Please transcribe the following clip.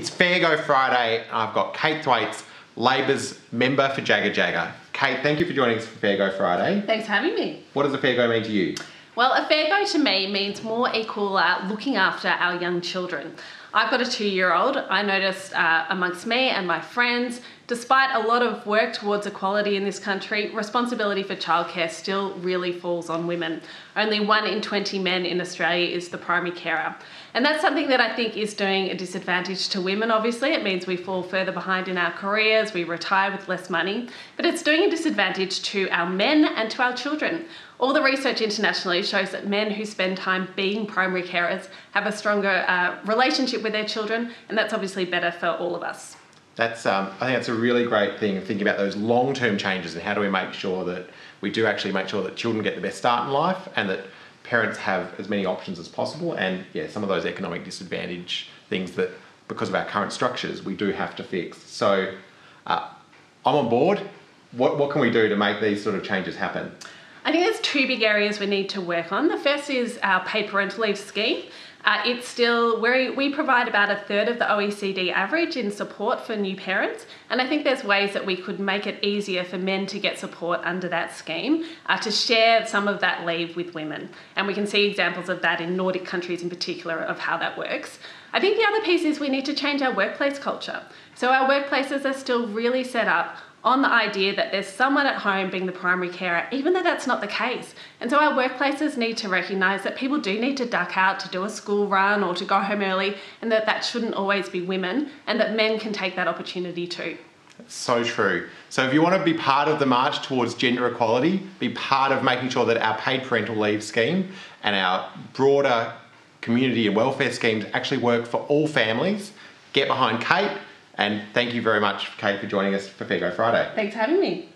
It's Fair Go Friday. I've got Kate Thwaites, Labor's member for Jagga Jagga. Kate, thank you for joining us for Fair Go Friday. Thanks for having me. What does a Fair Go mean to you? Well, a fair go to me means more equal looking after our young children. I've got a 2-year-old. I noticed amongst me and my friends, despite a lot of work towards equality in this country, responsibility for childcare still really falls on women. Only 1 in 20 men in Australia is the primary carer. And that's something that I think is doing a disadvantage to women, obviously. It means we fall further behind in our careers, we retire with less money, but it's doing a disadvantage to our men and to our children. All the research internationally shows that men who spend time being primary carers have a stronger relationship with their children, and that's obviously better for all of us. I think that's a really great thing, thinking about those long-term changes and how do we make sure that we do actually make sure that children get the best start in life and that parents have as many options as possible, and yeah, some of those economic disadvantage things that because of our current structures we do have to fix. So I'm on board. What can we do to make these sort of changes happen? I think there's 2 big areas we need to work on. The first is our paid parental leave scheme. It's still we provide about 1/3 of the OECD average in support for new parents, and I think there's ways that we could make it easier for men to get support under that scheme to share some of that leave with women. And we can see examples of that in Nordic countries in particular of how that works. I think the other piece is we need to change our workplace culture. So our workplaces are still really set up on the idea that there's someone at home being the primary carer, even though that's not the case. And so our workplaces need to recognise that people do need to duck out to do a school run or to go home early, and that shouldn't always be women, and that men can take that opportunity too. That's so true. So if you want to be part of the march towards gender equality, be part of making sure that our paid parental leave scheme and our broader community and welfare schemes actually work for all families, get behind Kate. And thank you very much, Kate, for joining us for Fair Go Friday. Thanks for having me.